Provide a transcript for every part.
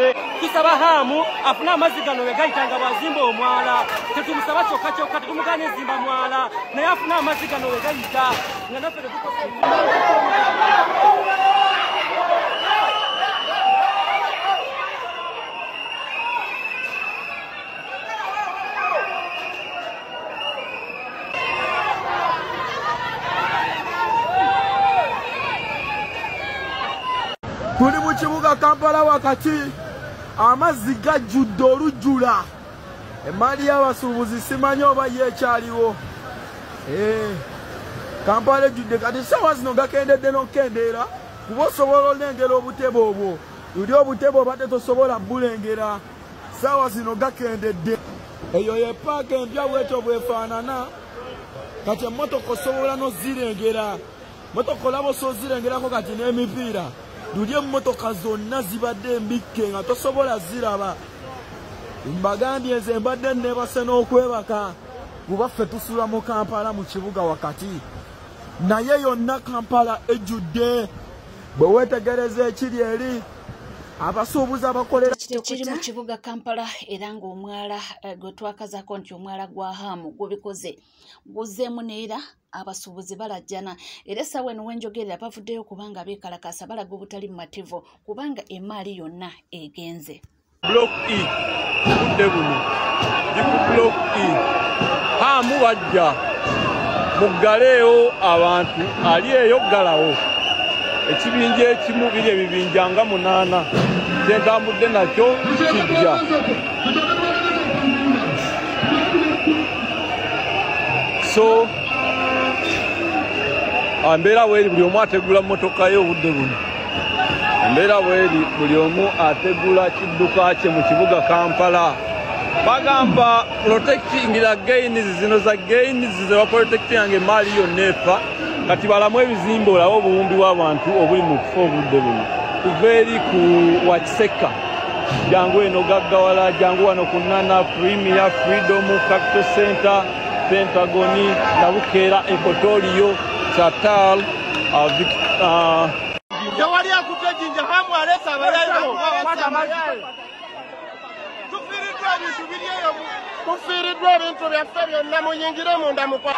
ejjudde. Tusaba Hamu afuna amazzi gano we gayitanga bwazimba omwala. Tetumusaba kyokka kyokka, tetumuganya ezimba mwala, naye afuna amazzi gano we gayita nga naffe tuli mu kibuga Kampala wakati amazzi gajjudde olujjula. Emmaali y'abasuubuzi simanyi oba yeekyaliwo. Kampala ejjudde kati ssaawa zino gakendedde n'okendeera kuba osobola olengera obutebe obwo. Luli obutebe obadde tosobola bulengera. Ssaawa zino gakendedde. Eyo ye paaka empya bwetyo bwefaanana. Kati emmotoka osobola n'ozirengera. Mmotoka olaba osoozirengerako kati n'emipiira. Luli emmotoka zonna zibadde embikke nga tosobola ziraba. Mbagambye nze mbadde neebase n'okwebaka kuba ffe tusula mu Kampala mu kibuga wakati. Naye yonna Kampala ejjudde. Bwe weetegereza ekiri eri abasuubuzi abakolera kiri mu kibuga Kampala era ng'omwala gwe twakazaako nti omwala gwa Hamu gubikoze guzzeemu neera abasuubuzi balajjana era essaawa eno wenjogerera bavuddeyo kubanga beekalakaasa balaga obutali mumativu kubanga emmaali yonna egenze. Block E budde buno ndi ku Block E. Hamu bajja muggaleewo abantu ali eyo ggalawo. Ekibinja ekimu biri ebibinja nga 8 kyentambudde nakyo kijja. So embeera bweri buli omu ategula mmotoka ye obudde buno. Embeera bweri buli omu ategula kidduka kye mu kibuga Kampala. Bagamba protecting the gains zino za gains ze baprotecting emmaali yonna efa. Kati balamu ebizimbe olawo obuwumbi bw'abantu obuli mu kifo obudde buno. Kuva eri ku Wakiseka jangu eno gaggawala jangu wano ku Nana Premier Freedom Capital Center Pentagoni Nabukeera Equatorio Chatal Jawali akutejinja Hamu alesa abayayiro tufiiriddwa ebintu byaffe byonna muyingire munda mukwa.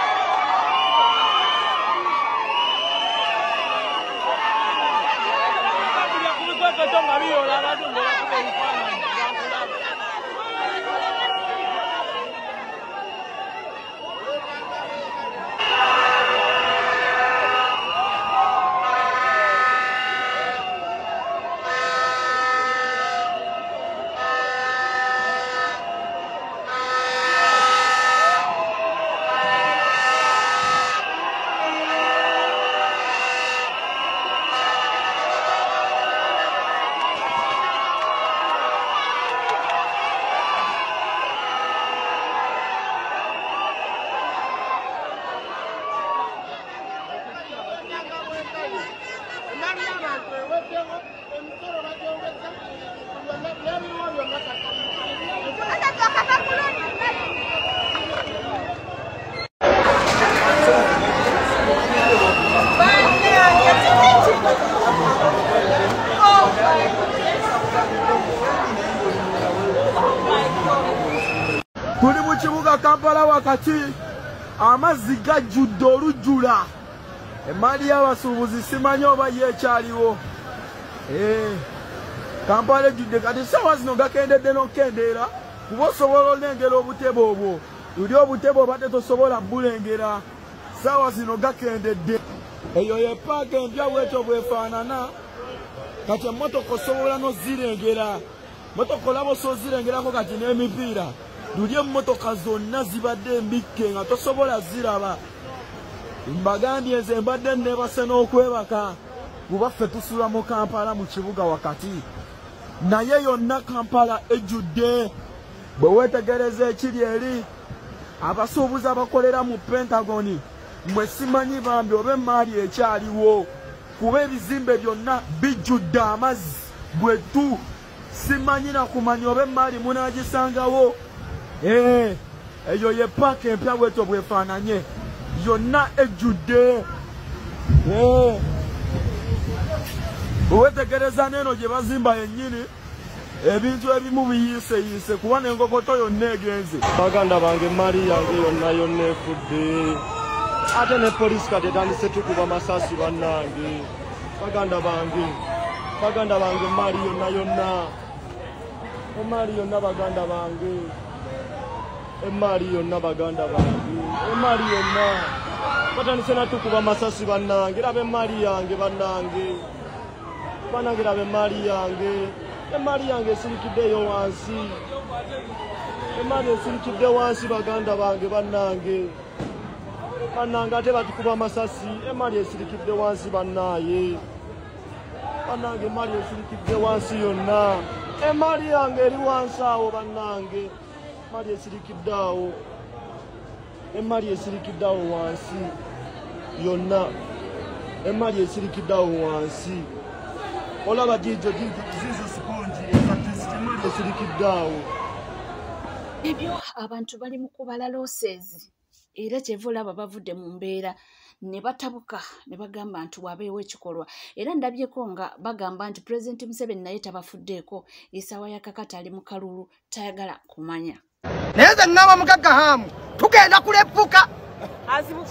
tuli mu kibuga Kampala wakati amazzi gajjudde olujjula. Emmaali y'abasuubuzi simanyi oba yeekyaliwo. Kampala ejjudde kati ssaawa zino gakendedde n'okendeera kuba osobola olengera obutebe obwo. Luli obutebe obadde tosobola bulengera. Ssaawa zino gakendedde. Eyo ye paaka empya bwetyo bwefaanana. Kati emmotoka osobola n'ozirengera. Mmotoka olaba osoozirengerako kati n'emipiira. Luli emmotoka zonna zibadde embikke nga tosobola ziraba. Mbagambye nze mbadde neebase n'okwebaka kuba ffe tusula mu Kampala mu kibuga wakati. Naye yonna Kampala ejjudde. Bwe weetegereza ekiri eri abasuubuzi abakolera mu Pentagoni mwe simanyi bambi oba emmaali ekyaliwo kuba ebizimbe byonna bijjudde amazzi bwetu. Simanyi na kumanya oba emmaali munaagisangawo. Eyo ye paaka empya bwetyo bwefaananye yonna ejjudde. Bwe weetegereza n'eno gye bazimba yennyini ebintu ebimu biyise kuba n'enkokoto yonna egenze. Baganda bange emmaali yange yonna efudde. Ate ne poliisi kati etandise tukuba masasi bannange. Baganda bange emmaali yonna. Emmaali yonna baganda bange. Emmaali yonna baganda bange. Emmaali yonna. Batandise natukuba masasi bannange. Laba emmaali yange bannange. Bannange laba emmaali yange. Emmaali yange esirikiddeyo wansi. Emmaali esirikidde wansi baganda bange bannange. Bannange ate batukuba masasi. Emmaali esirikidde wansi bannaaye. Bannange emmaali esirikidde wansi yonna. Emmaali yange eri wansi awo bannange. Emmaali esirikidde awo. Emmaali esirikidde awo wansi yonna. Emmaali esirikidde awo wansi. Olaba jijo sponji emmaali esirikidde awo. Ebyo abantu bali mu kubala losses era kyevula bavudde mu mbeera ne batabuka ne bagamba nti wabeewo ekikolwa era ndabyeko nga bagamba nti President Museveni naye tabafuddeeko esaawa ya kakati ali mu kalulu tayagala kumanya. Naye nze ngamba mugagga hamu tugenda kulepuka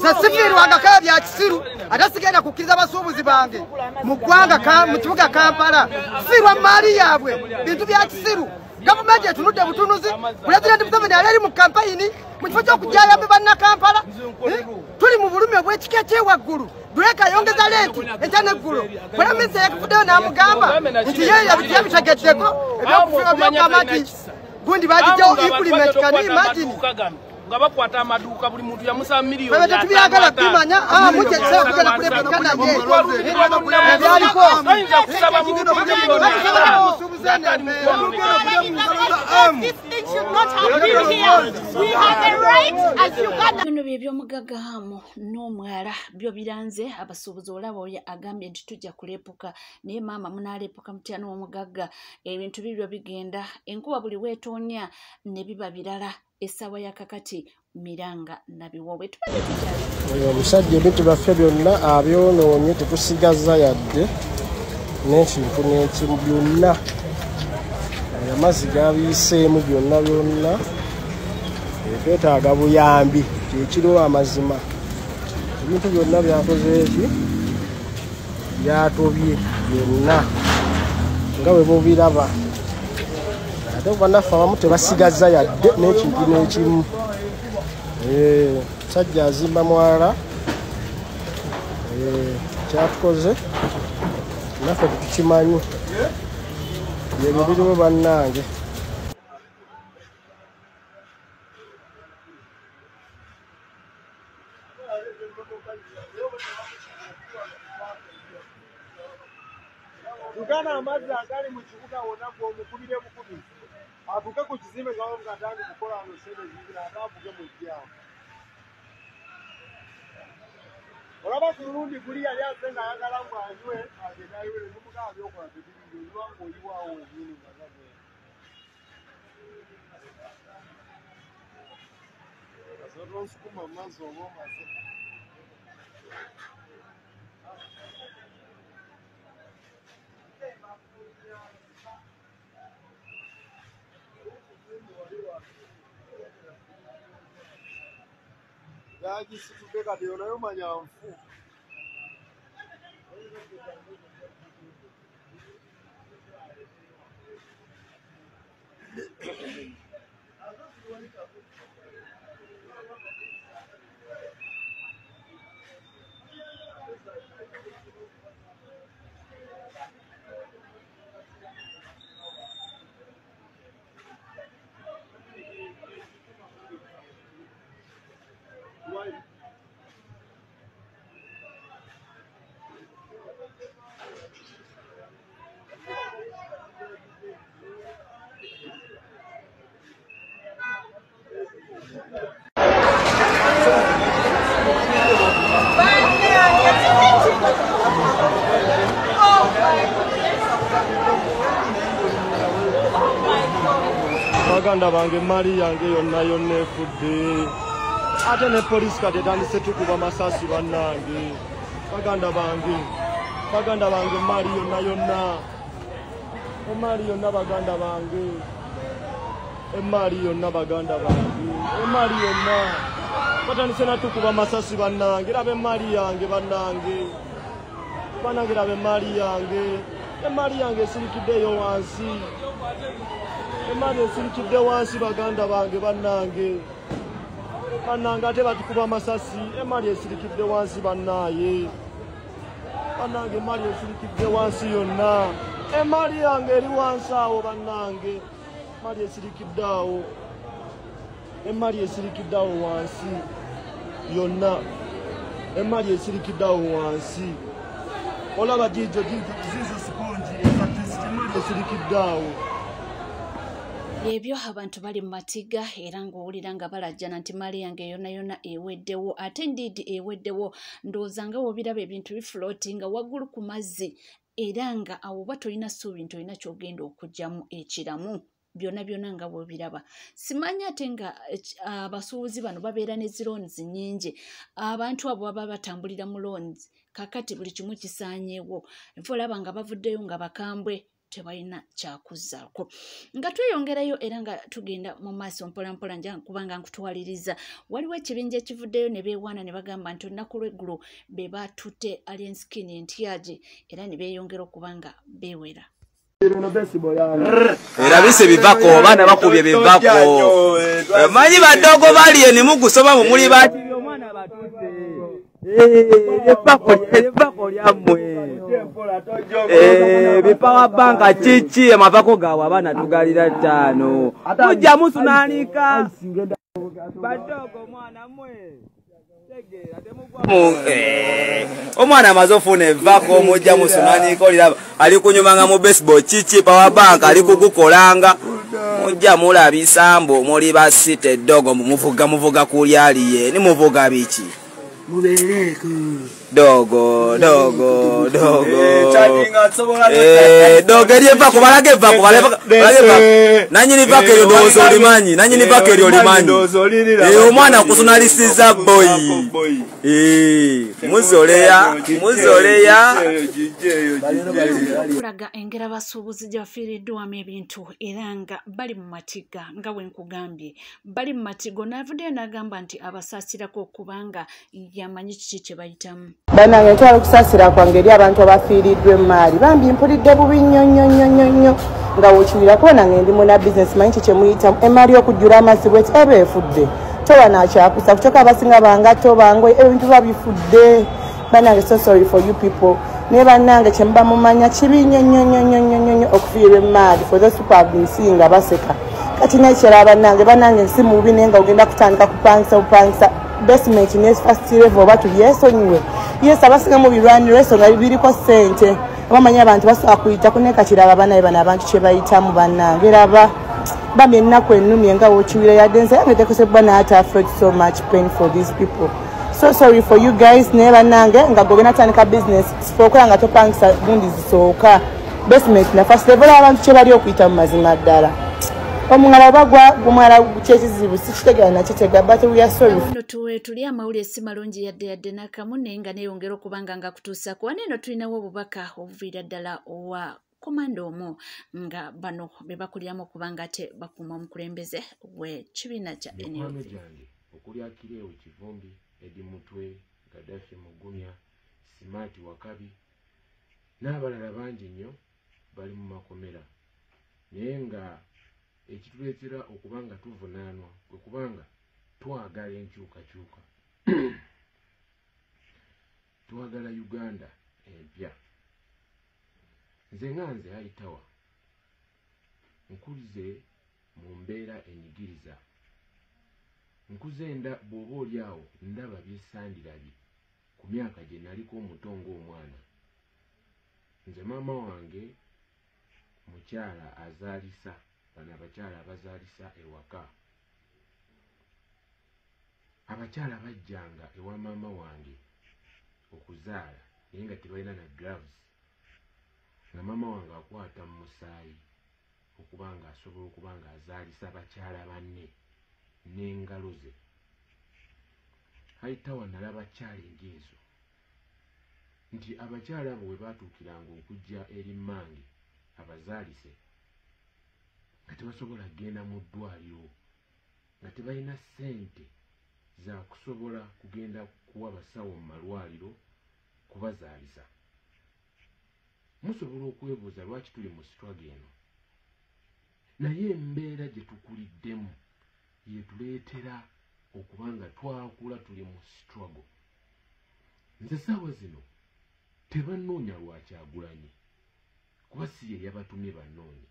sasifiirwangako ebya kisiru ate sigenda kukkiriza basuubuzi bange mu ggwanga mu kibuga Kampala fiirwa maali yaabwe bintu bya kisiru. Gavumenti etunudde butunuzi. Pulezidenti Museveni ali mu kampayini mu kifo ky'okujayambe banna Kampala. Tuli mu bulumi obw'ekika ekyewaggulu. Dureka ayongeza lenti enkya n'eggulo. Bwera minsi yakifuddeyo n'amugamba nti ye yabitegeddeko ebyokufuga by'okugamba nti gundi bagijjawo implement kani imagine. Nga bakwata amaduuka buli muntu yamusa miliyoni. Bwe tetubyagala kumanya mujje kusaba kugenda kulepuka naye. Ebyaliko oyinza kusaba mu bino by'ebyomugagga hamu n'omwala byo biranze abasuubuzi olaba oyo agambye nti tujja kulepuka naye maama munaalepuka mutya n'omugagga ebintu bibyo bigenda enkuba buli weetoonya ne biba birala. Essaawa ya kakati Miranga nabiwowe omusajja ebintu byaffe byonna abyonoonye tetusigaza yadde n'ekintu n'ekimu byonna amazzi gabiyiseemu byonna twetaaga buyambi kyekiriwo amazima ebintu byonna byakoze eki byatobye byonna nga bwe mubiraba ate bannaffe abamu tebasigaza yadde n'ekintu n'ekimu. Sajja azimba mwala kyatukoze naffe tukimanyi byebyo biriwo bannange. Tugana amazzi agali mu kibuga wonna gw'omukubire bukubizi atuuke ku kizimbe ngawo ngatandi kukola ano sente zingira ate avuge mu jjaamu. Olaba ku mulundi guli yali azze ng'ayagala mbu anywe agende ayiwere n'omugaa byokola tebiriyo oluba ng'oyiwaawo wenyini nga gagenda. Kasooka onsukuma mu mazzi oba omaze. Yagisitudde kati yo nayo manyanfu. Baganda bange emmaali yange yonna efudde. Ate ne poliisi kati etandise tukuba masasi bannange. Baganda bange emmaali yonna emaali yonna baganda bange emaali yonna baganda bange emaali yonna batandise natukuba masasi bannange raba emaali yange bannange bannange raba emaali yange esirikiddeyo wansi emaali esirikidde wansi baganda bange bannange ate batukuba masasi emaali esirikidde wansi bannaaye bannange emaali esirikidde wansi yonna emaali yange eri wansi awo bannange emaali esirikidde awo wansi yonna emaali esirikidde awo wansi olaba jijo zizo siponji emaali esirikidde awo ebyo abantu bali mu matiga era ng'owulira nga balajjana nti maali yange yonna eweddewo ate ndiidi eweddewo ndowooza nga wobiraba ebintu bifulootinga waggulu ku mazzi era nga awo oba tolina ssuubi nti olina kyogenda okugyamu ekiramu byonna nga bwebiraba simanyi ate nga abasuubuzi bano babeera ne zironzi nnyingi abantu abo baba batambulira mu lonzi kakati buli kimu kisaanyeewo nfe olaba nga bavuddeyo nga bakambwe tebalina kyakuzzaako nga tweyongerayo era nga tugenda mu maaso mpolampola nja kubanga nkutwaliriza waliwo ekibinja ekivuddeyo ne beewaana ne bagamba nti olunaku lw'eggulu be batutte Alienskin Entyaji era ne beeyongera okuba nga beewera era bise bivako abaana bakubye bivako manyi badogo bali eni mugusoba mu muli bati omwana batutte ebivako lyammwe bipawa banka chichi amavako gawe abaana tugalira 5 mujja musunanika badogo mwana mwe omwana amaze ofuna evako mujja musunanika oliraba ali kunyumanga mu baseball chichi power bank ali kugukolanga mujja mulabisambo muli basite dogo muvuga kulyaliye ni muvuga biki mubereko dogo erieva kubalage vako nanyini vako eryo ndowooza olimanyi omwana kusunalisiza boy muzoleya kulaga engeri abasuubuzi gye bafiiriddwamu ebintu era nga bali mu matiga nga bwe nkugambye bali mu matigo navuddeyo n'agamba nti abasaasirako okubanga yamanyi kiki kye bayitamu bannange ntwala okusaasira kwange eri abantu abafiiriddwa emaali bambi mpulidde bubi nnyo nga wokiwira kubona ngendi muna bizinesi manyi kiki kyemuyitamu emaali okujjula amazzi bweti eba efudde toba nakyakusa kutoka abasinga bangato bangwe ebintu babifudde bannange so sorry for you people ne bannange kyemuba mumanya kibi nnyo okufiirwa emaali for those people have been seeing nga baseka kati nekyera bannange si mubi naye nga ogenda kutandika kupangisa basement ne first level oba tulyesonyiwe yes abasinga mu birwaniro esonga biriko ssente abamanyi abantu basobola kuyita kuneka kiraba banaye bano abantu kye bayitamu bannange raba bambi ennaku ennumye nga wokiwira yadde nze yange tekosebwa naate afford so much pain for these people so sorry for you guys naye bannange nga gogenda tandika business sifokola nga topangisa gundi zisooka basement na first level abantu kye bali okuyita mu mazima ddala omungala bagwa gumala kyekizibu sikitegera nakitega but we are sorry no tuli amawulire si malungi yadde nakamu naye nga neeyongera okubanga nga kutuusako wano eno tulinawo obubaka obuviira ddala owa komanda omu nga bano be bakulyamu okubanga ate bakuuma omukulembeze w'ekibiina kya NLP okuli Akireewo Kivumbi Edi Mutwe Gaddafi Mugumya Simaati Wakabi n'abalala bangi nnyo bali mu makomera naye nga ekituleetera okubanga tuvunaanwa kwe kubanga twagala enkyukakyuka twagala Uganda empya nze ayitawa nkuze mu mbeera enyigiriza nkuze bw'oba oli awo ndaba byessandirabye ku myaka gye naliko omuto ng'omwana nze maama wange mukyala azaalisa bano abakyala abazaalisa ewaka abakyala bajjanga ewa maama wange okuzaala naye nga tebalina na gloves nga maama wange akwata mu musaayi okubanga asobola okubanga azaalisa abakyala banne n'engalo ze ayitawa nalaba challenge ezo nti abakyala abo bwe baatuukiranga okujja eri mmange abazaalise nga tebasobola kgenda mu ddwaliro nga tebalina ssente za kusobola kugenda kuwa basawo mu malwaliro kubazaalisa. Musobola okwebuuza lwaki tuli mu struggle eno, naye embeera gye tukuliddemu yetuleetera okuba nga twakula tuli mu struggle. Nze ssaawa zino tebannoonya lwa Kyagulanyi kuba si ye yabatumye bannoonye,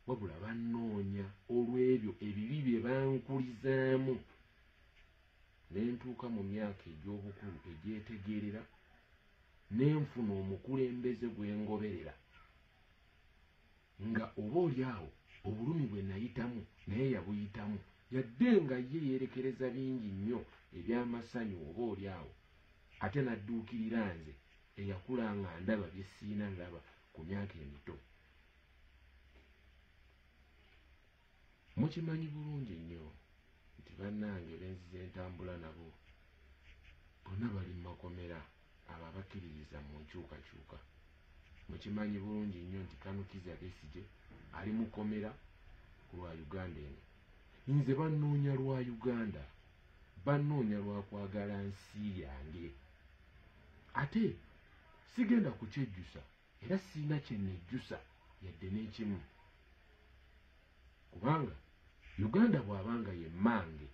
wabula bannoonya olw'ebyo ebibi bye bankulizaamu ne ntuuka mu myaka egy'obukulu egyetegeerera ne nfuna omukulembeze gwe ngoberera nga oba oliawo obulumi bwe nayitamu naye yabuyitamu, yadde nga ye yeerekereza bingi nnyo eby'amasanyu oba oliawo, ate nadduukirira nze eyakula nga ndaba bye siina ndaba ku myaka emito. Mukimanyi bulungi nnyo nti bannange benzize entambula nabo bonna bali mu makomera abo abakkiririza mu nkyukakyuka. Mukimanyi bulungi nnyo nti Kanukiza Besigye ali mu komera ku lwa Uganda eno. Nze bannoonya lwa Uganda, bannoonya lwa kwagala nsi yange, ate sigenda kukyejjusa era siina kye nnejjusa yadde n'ekimu, kubanga Uganda bw'abanga ye mmange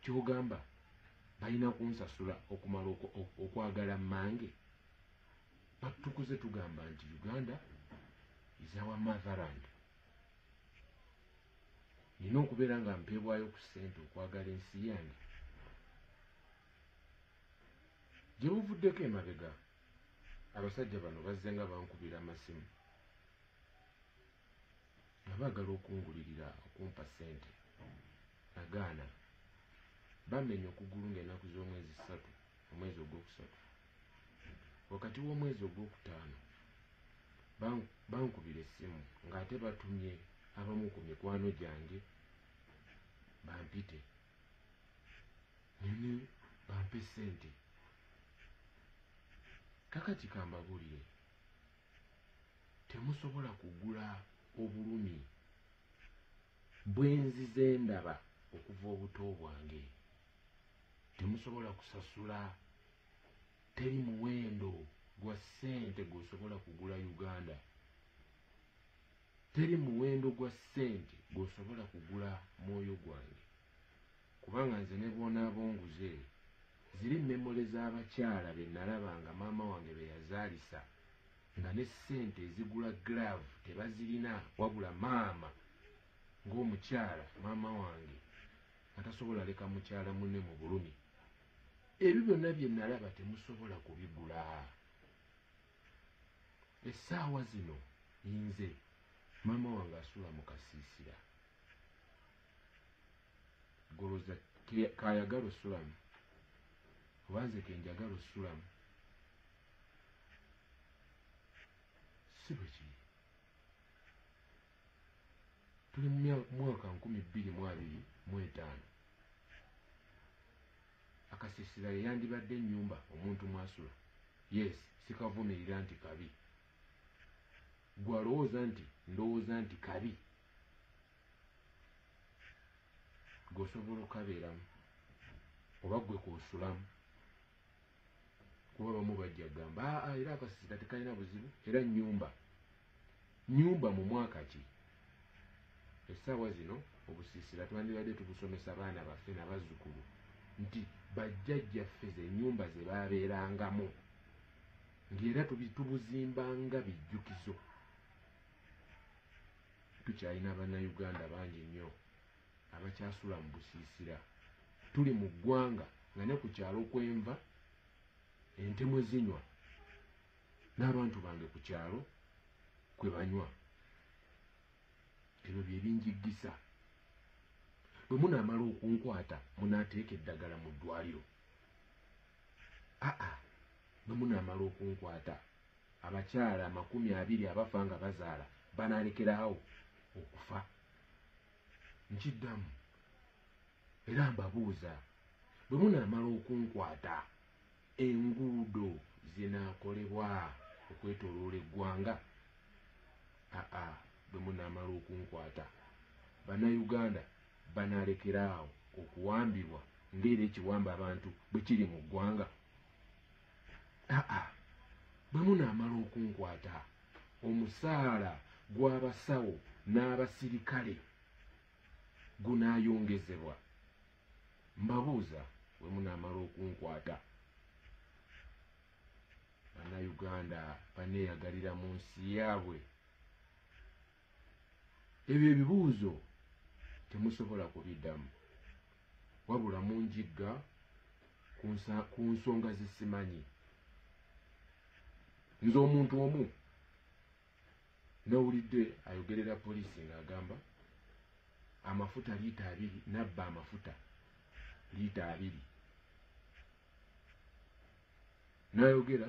kyogamba balina kunsasula okumala okwagala mmange. Batukuze tugamba nti Uganda is our motherland. Nina okubeera nga mpeebwayo ku ssente okwagala ensi yange. Gye buvuddeko emabega abasajja bano bazze nga bankubira amasimu nga baagala okungulirira okumpa ssente. Nagaana. Bamenya okugulu ng'ennaku z'omwezi 3 omwezi ogwokusatu. Wakati w'omwezi ogwokutaano bankubira essimu ng'ate batumye abamu ku mikwano gyange bampite nene bampe ssente. Kakati kambabuulire, temusobola kugula obulumi bwenzize ndaba okuva obuto bwange. Temusobola kusasula, teri muwendo gwa ssente gw'osobola kugula Uganda, teri muwendo gwa ssente gw'osobola kugula mwoyo gwange, kubanga nze ne bw'onaabonguze ziri memole z'abakyala be nalabanga maama wange be yazaalisa nga ne ssente ezigula glove tebazirina, wabula maama ng'omukyala maama wange atasobola leka mukyala munne mu bulumi. Ebyo byonna bye nalaba temusobola kubigula. Essaawa zino nze maama wange asula mu kasiisira, goloza kayagala osulamu obanze kenjagala osulamu, si bwe kiri. Tuli mu mwaka 2025. Akasiisira yandibadde ennyumba omuntu mwasula. Yes, sikavumirira nti kabi. Gwalowooza nti ndowooza nti kabi, gwosobola okabeeramu oba gwe kwosulamu, kuba bamu bajja gamba era akasiisira tekalina buzibu, era nyumba mu mwaka ki. Essaawa zino obusiisira twandibadde tubusomesa baana baffe n'abazzukulu nti bajjajjaffe ze ennyumba ze baabeerangamu, ng'era tubuzimbanga bijjukizo. Tukyalina bannayuganda bangi nnyo abakyasula mu busiisira. Tuli mu ggwanga nga ne ku kyalo kwenva ente mwe zinywa n'abantu bange ku kyalo kwe banywa. Ebyo bye binjiggisa. Bwe munaamala okunkwata munaateeka eddagala mu ddwaliro. Bwe munaamala okunkwata abakyala 20 abafa nga bazaala banaalekerawo okufa. Nkiddamu era mbabuuza, bwe munaamala okunkwata enguudo zinaakolebwa okwetooloola eggwanga bwe munaamala okunkwata bannayuganda banalekeraawo okuwambibwa ng'era ekiwamba abantu bwe kiri mu ggwanga. Bwe munaamala okunkwata omusaala gw'abasawo n'abasirikale gunaayongezebwa. Mbabuuza, bwe munaamala okunkwata bannayuganda baneeyagalira mu nsi yaabwe? Ebyo ebibuuzo temusobola kubiddamu wabula munjigga ku nsonga zisimanyi. Nze omuntu omu nawulidde ayogerera poliisi ng'agamba amafuta liita 2, nabba amafuta liita 2. Nayogera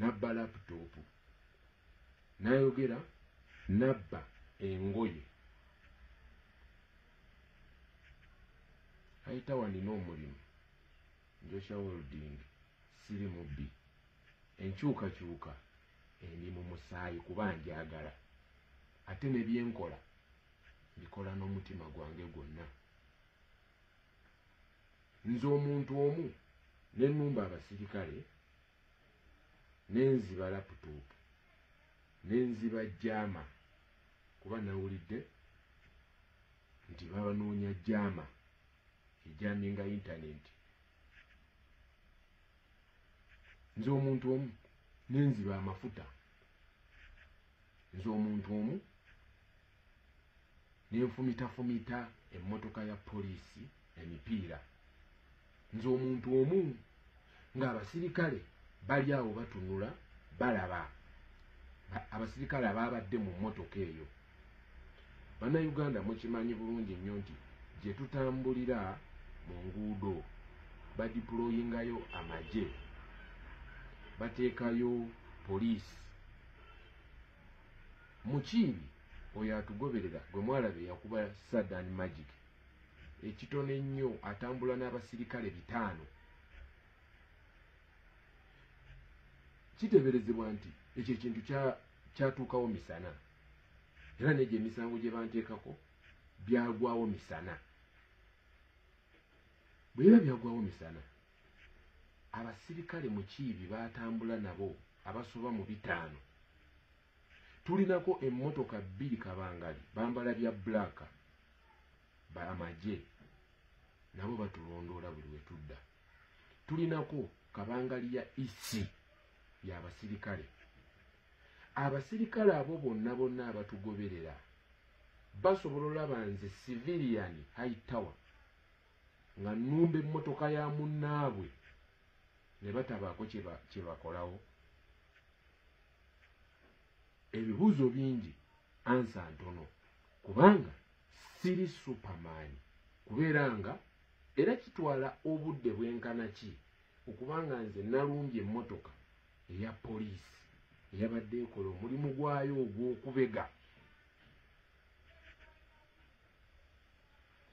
nabba laputopu, nayogera nabba engoye. Ayita wanina omulimu Joshua Holding siri mubbi. Enkyukakyuka endi mu musaayi kuba njagala, ate ne byenkola bikola n'omutima gwange gwonna. Nze omuntu omu ne nnumba abasirikale, nenziba laputopu, nenziba jaama kuba nawulidde nti babanoonya jaama ejaminga intaneti. Nze omuntu omu nenziba amafuta. Nze omuntu omu nenfumitafumita emmotoka ya poliisi emipiira. Nze omuntu omu ng'abasirikale bali awo batunula balaba abasirikale abaabadde mu mmotoka eyo. Bannayuganda mukimanyi bulungi nnyo nti gye tutambulira mu nguudo badiployingayo amagye, bateekayo poliisi. Mukiibi oyo atugoberera gwe mwalabe yakuba Sadan Magic ekitone ennyo atambula n'abasirikale 5. Kiteeberezebwa nti ekyo ekintu kyatuukawo misana, era n'egyo emisango gye banteekako byagwawo misana. Bwe biba byagwawo misana, abasirikale mu Kiibi batambula nabo abasoba mu 5. Tulinako emmotoka 2 kabangali bambala bya bbulaaka bamagye, nabo batulondoola buli we tudda. Tulinako kabangali ya isi y'abasirikale. Abasirikale abo bonna bonna abatugoberera basobola olaba nze civilian high tower nga nnumba emmotoka ya munnaabwe ne batabaako kye bakolawo. Ebibuuzo bingi, ansa ntono, kubanga siri superman kubeera nga era kitwala obudde bwenkana ki okubanga nze nalumbye emmotoka eya poliisi eyabadde ekola omulimu gwayo ogw'okubega.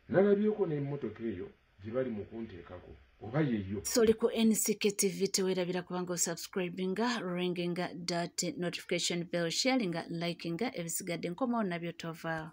Nalabyeko n'emmotoka eyo gye bali mu kunteekako oba yeyo. Soli ku NCK TV teweerabira kubanga osubscribinga, ringinga that notification bell, sharinga, likinga, ebisigadde nkomawo nabyo tovaawo.